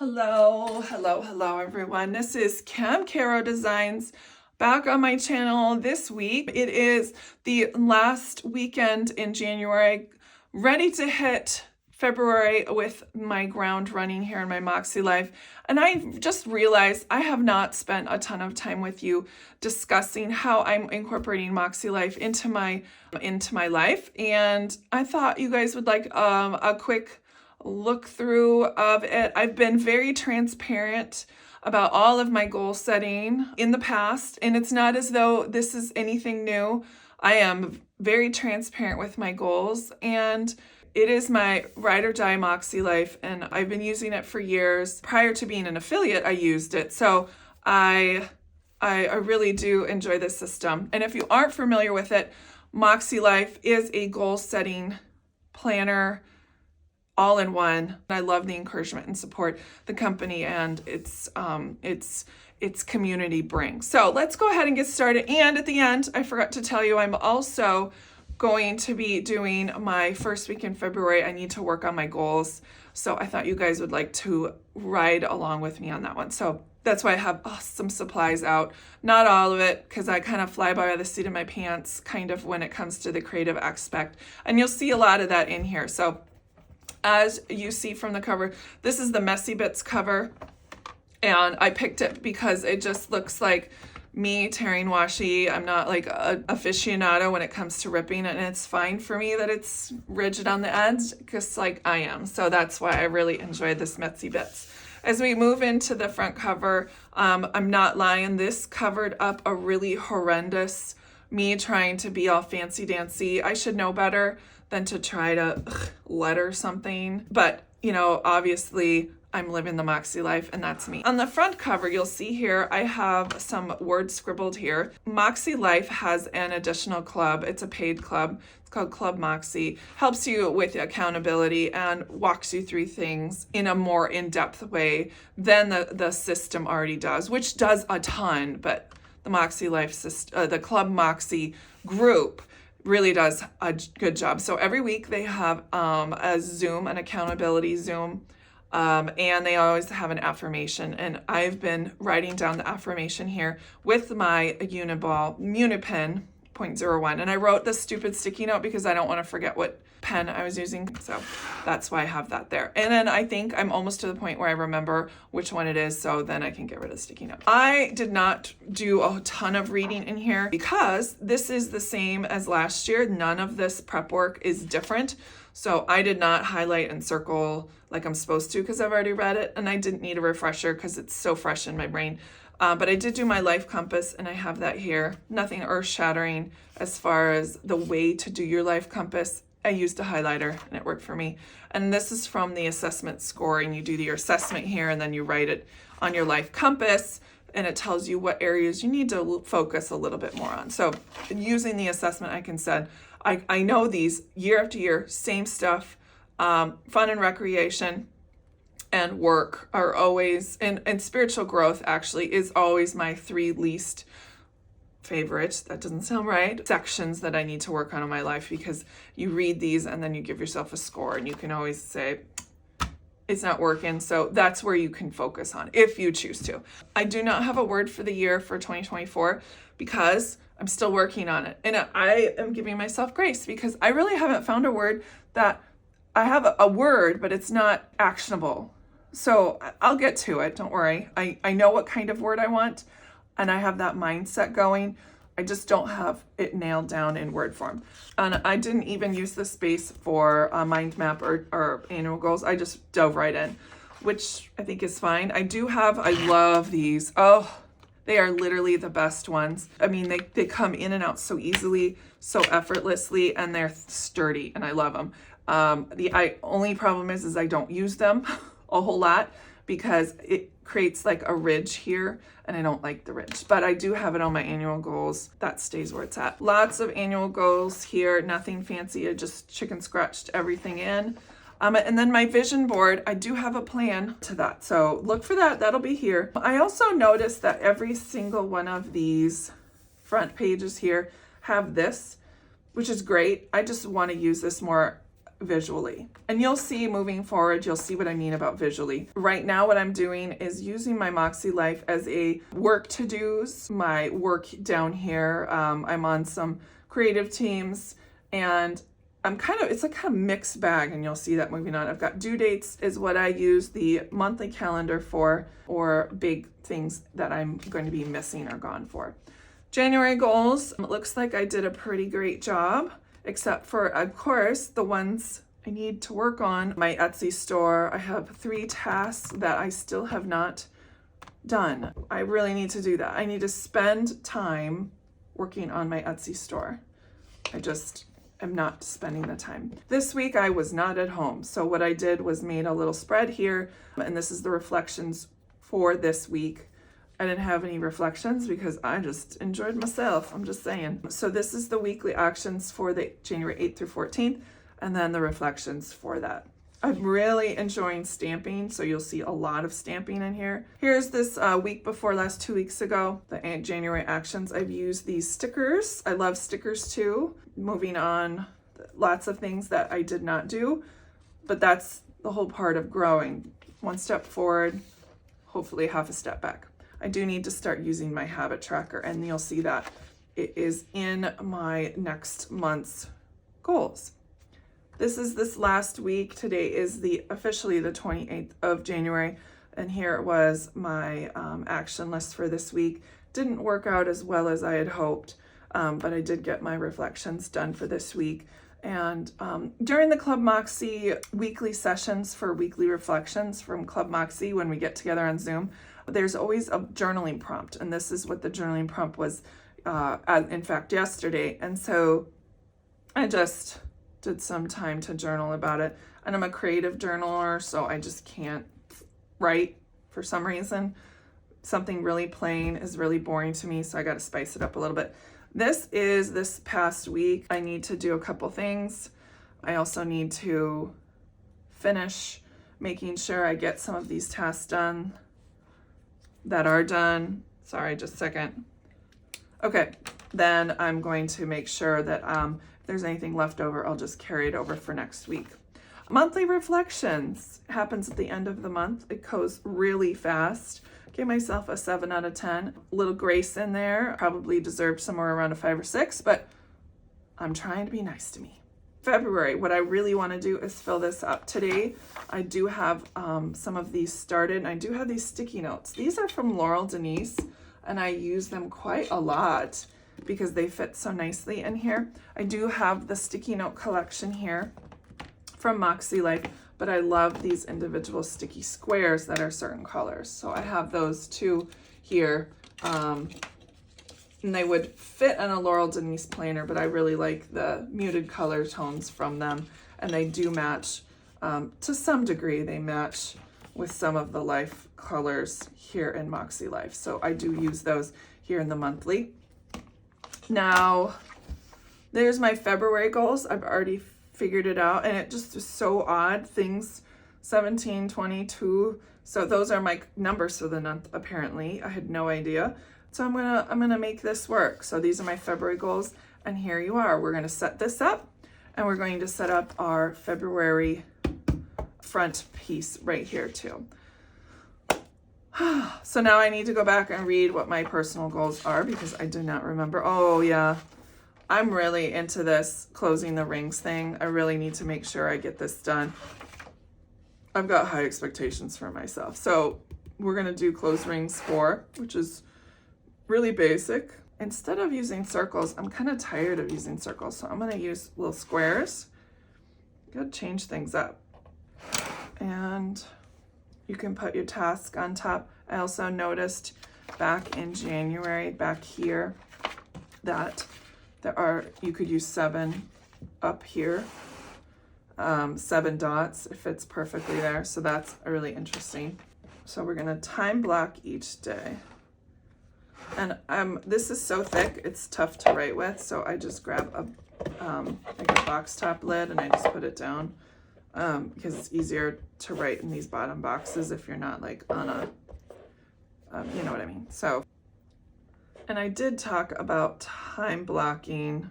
Hello everyone. This is Cam Caro Designs back on my channel this week. It is the last weekend in January, ready to hit February with my ground running here in my Moxy life. And I just realized I have not spent a ton of time with you discussing how I'm incorporating Moxy life into my life. And I thought you guys would like a quick look through of it. I've been very transparent about all of my goal setting in the past, and it's not as though this is anything new. I am very transparent with my goals, and it is my ride or die Moxy life, and I've been using it for years. Prior to being an affiliate, I used it, so I really do enjoy this system. And if you aren't familiar with it, Moxy Life is a goal setting planner all in one. I love the encouragement and support the company and its community brings. So let's go ahead and get started. And at the end, I forgot to tell you, I'm also going to be doing my first week in February. I need to work on my goals. So I thought you guys would like to ride along with me on that one. So that's why I have some supplies out. Not all of it, because I kind of fly by the seat of my pants, kind of when it comes to the creative aspect. And you'll see a lot of that in here. So as you see from the cover, this is the Messy Bits cover, and I picked it because it just looks like me tearing washi. I'm not like an aficionado when it comes to ripping, and it's fine for me that it's rigid on the edge, just like I am. So that's why I really enjoyed this Messy Bits. As we move into the front cover, I'm not lying, this covered up a really horrendous me trying to be all fancy dancy. I should know better than to try to letter something. But, you know, obviously I'm living the Moxy life, and that's me. On the front cover, you'll see here, I have some words scribbled here. Moxy Life has an additional club. It's a paid club. It's called Club Moxy. Helps you with accountability and walks you through things in a more in-depth way than the system already does, which does a ton, but the Moxy Life system, the Club Moxy group really does a good job. So every week they have a Zoom, an accountability Zoom, and they always have an affirmation. And I've been writing down the affirmation here with my Uniball Munipen 0.01. And I wrote this stupid sticky note because I don't want to forget what pen I was using. So that's why I have that there. And then I think I'm almost to the point where I remember which one it is, so then I can get rid of the sticky note. I did not do a ton of reading in here because this is the same as last year. None of this prep work is different. So I did not highlight and circle like I'm supposed to because I've already read it, and I didn't need a refresher because it's so fresh in my brain. But I did do my life compass, and I have that here. Nothing earth-shattering as far as the way to do your life compass. I used a highlighter, and it worked for me. And this is from the assessment score, and you do your assessment here, and then you write it on your life compass, and it tells you what areas you need to focus a little bit more on. So using the assessment, I can say, I know these year after year, same stuff, fun and recreation, and work are always, and spiritual growth actually is always my three least favorite, that doesn't sound right, sections that I need to work on in my life, because you read these and then you give yourself a score and you can always say, it's not working. So that's where you can focus on if you choose to. I do not have a word for the year for 2024 because I'm still working on it. And I am giving myself grace because I really haven't found a word that I have a word, but it's not actionable. So I'll get to it. Don't worry. I know what kind of word I want, and I have that mindset going. I just don't have it nailed down in word form. And I didn't even use the space for a mind map or annual goals. I just dove right in, which I think is fine. I love these. Oh, they are literally the best ones. I mean, they come in and out so easily, so effortlessly, and they're sturdy, and I love them. The only problem is I don't use them a whole lot because it creates like a ridge here, and I don't like the ridge, but I do have it on my annual goals. That stays where it's at. Lots of annual goals here, nothing fancy. I just chicken scratched everything in. And then my vision board, I do have a plan to that. So look for that, that'll be here. I also noticed that every single one of these front pages here have this, which is great. I just want to use this more visually. And you'll see moving forward, you'll see what I mean about visually. Right now, what I'm doing is using my Mäksēlife as a work to-dos, my work down here. I'm on some creative teams, and it's a kind of mixed bag, and you'll see that moving on. I've got due dates is what I use the monthly calendar for, or big things that I'm going to be missing or gone for. January goals, it looks like I did a pretty great job, except for, of course, the ones I need to work on. My Etsy store, I have 3 tasks that I still have not done. I really need to do that. I need to spend time working on my Etsy store. I just am not spending the time. This week I was not at home, so what I did was made a little spread here, and this is the reflections for this week. I didn't have any reflections because I just enjoyed myself, I'm just saying. So this is the weekly actions for the January 8th through 14th, and then the reflections for that. I'm really enjoying stamping, so you'll see a lot of stamping in here. Here's this week before last, 2 weeks ago, the January actions. I've used these stickers. I love stickers too. Moving on, lots of things that I did not do, but that's the whole part of growing. 1 step forward, hopefully half a step back. I do need to start using my habit tracker, and you'll see that it is in my next month's goals. This is this last week. Today is officially the 28th of January, and here was my action list for this week. Didn't work out as well as I had hoped, but I did get my reflections done for this week. And during the Club Moxy weekly sessions for weekly reflections from Club Moxy, when we get together on Zoom, there's always a journaling prompt, and this is what the journaling prompt was, in fact, yesterday. And so I just did some time to journal about it. And I'm a creative journaler, so I just can't write for some reason. Something really plain is really boring to me, so I got to spice it up a little bit. This past week, I need to do a couple things. I also need to finish making sure I get some of these tasks done that are done. Sorry, just a second. Okay, then I'm going to make sure that if there's anything left over, I'll just carry it over for next week. Monthly reflections happens at the end of the month. It goes really fast. Gave myself a 7 out of 10. A little grace in there. Probably deserved somewhere around a 5 or 6, but I'm trying to be nice to me. February, what I really want to do is fill this up. Today, I do have some of these started, and I do have these sticky notes. These are from Laurel Denise, and I use them quite a lot because they fit so nicely in here. I do have the sticky note collection here from Mäksēlife, but I love these individual sticky squares that are certain colors. So I have those two here. And they would fit on a Laurel Denise planner, but I really like the muted color tones from them. And they do match, to some degree, they match with some of the life colors here in Mäksēlife. So I do use those here in the monthly. Now, there's my February goals. I've already figured it out, and it just is so odd. Things 17, 22. So those are my numbers for the month, apparently. I had no idea. So I'm gonna make this work. So these are my February goals, and here you are. We're gonna set this up, and we're going to set up our February front piece right here too. So now I need to go back and read what my personal goals are because I do not remember. Oh yeah, I'm really into this closing the rings thing. I really need to make sure I get this done. I've got high expectations for myself. So we're gonna do close rings 4, which is really basic. Instead of using circles, I'm kind of tired of using circles, so I'm gonna use little squares. Gotta change things up. And you can put your task on top. I also noticed back in January, back here, that you could use 7 up here. 7 dots, it fits perfectly there. So that's really interesting. So we're gonna time block each day. And this is so thick, it's tough to write with. So I just grab like a box top lid and I just put it down because it's easier to write in these bottom boxes if you're not like on a, you know what I mean. So, and I did talk about time blocking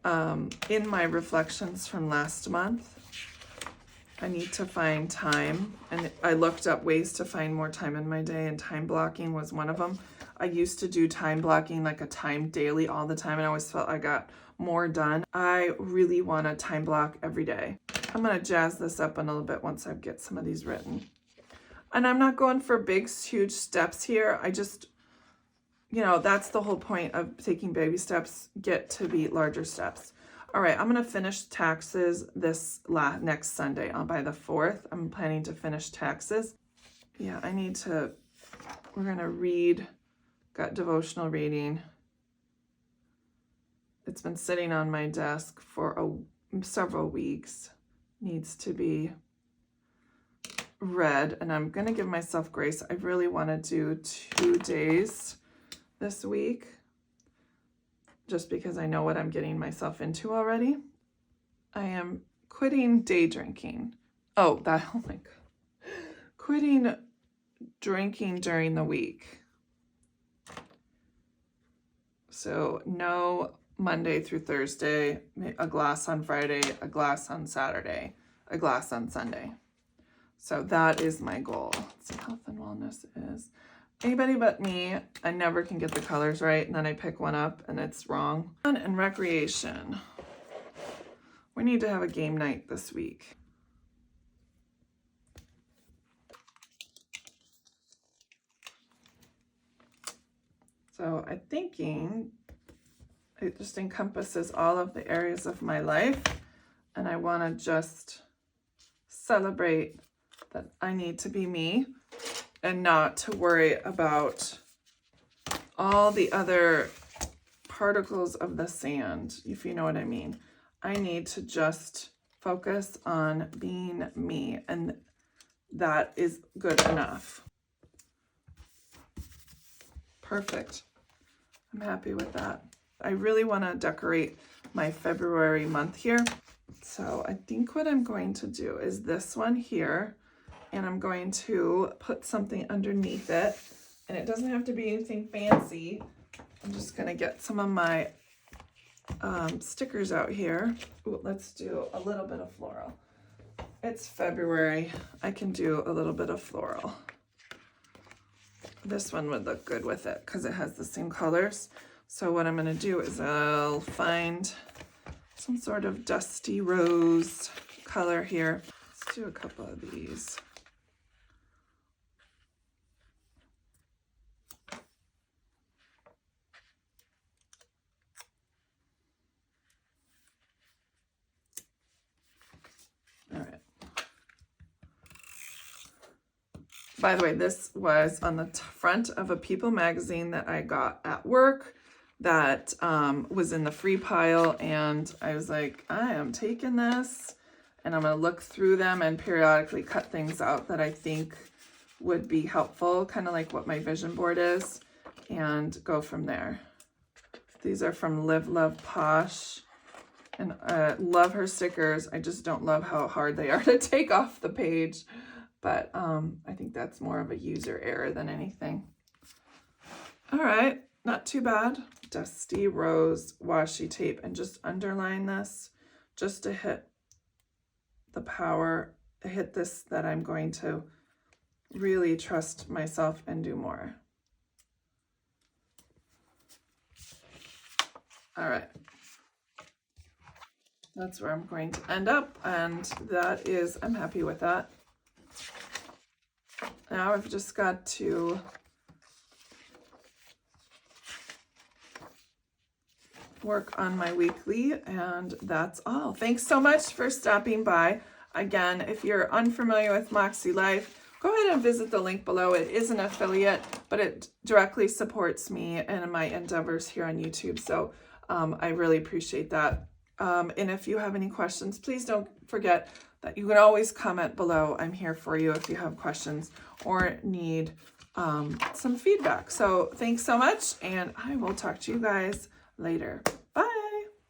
in my reflections from last month. I need to find time, and I looked up ways to find more time in my day, and time blocking was one of them. I used to do time blocking like a time daily all the time, and I always felt I got more done. I really want to time block every day. I'm going to jazz this up a little bit once I get some of these written. And I'm not going for big, huge steps here. I just, you know, that's the whole point of taking baby steps, get to be larger steps. All right, I'm going to finish taxes this next Sunday by the 4th. I'm planning to finish taxes. Yeah, we're going to read, got devotional reading. It's been sitting on my desk for several weeks. Needs to be read, and I'm going to give myself grace. I really want to do 2 days this week, just because I know what I'm getting myself into already. I am quitting day drinking. Oh my God. Quitting drinking during the week. So no Monday through Thursday, a glass on Friday, a glass on Saturday, a glass on Sunday. So that is my goal. Let's see, health and wellness is anybody but me. I never can get the colors right, and then I pick one up and it's wrong. Fun and recreation. We need to have a game night this week. So I'm thinking it just encompasses all of the areas of my life, and I want to just celebrate that I need to be me and not to worry about all the other particles of the sand, if you know what I mean. I need to just focus on being me, and that is good enough. Perfect. I'm happy with that. I really want to decorate my February month here. So I think what I'm going to do is this one here, and I'm going to put something underneath it, and it doesn't have to be anything fancy. I'm just going to get some of my stickers out here. Ooh, let's do a little bit of floral. It's February. I can do a little bit of floral. This one would look good with it because it has the same colors. So what I'm going to do is I'll find some sort of dusty rose color here. Let's do a couple of these. All right. By the way, this was on the front of a People magazine that I got at work that was in the free pile, and I was like, I am taking this and I'm going to look through them and periodically cut things out that I think would be helpful, kind of like what my vision board is, and go from there. These are from Live Love Posh, and I love her stickers. I just don't love how hard they are to take off the page, but I think that's more of a user error than anything. All right, not too bad. Dusty rose washi tape, and just underline this just to hit the power, hit this that I'm going to really trust myself and do more. All right. That's where I'm going to end up, and that is, I'm happy with that. Now I've just got to work on my weekly, and that's all. Thanks so much for stopping by. Again, if you're unfamiliar with Mäksēlife, go ahead and visit the link below. It is an affiliate, but it directly supports me and my endeavors here on YouTube. So I really appreciate that. And if you have any questions, please don't forget that you can always comment below. I'm here for you if you have questions or need some feedback. So thanks so much, and I will talk to you guys later.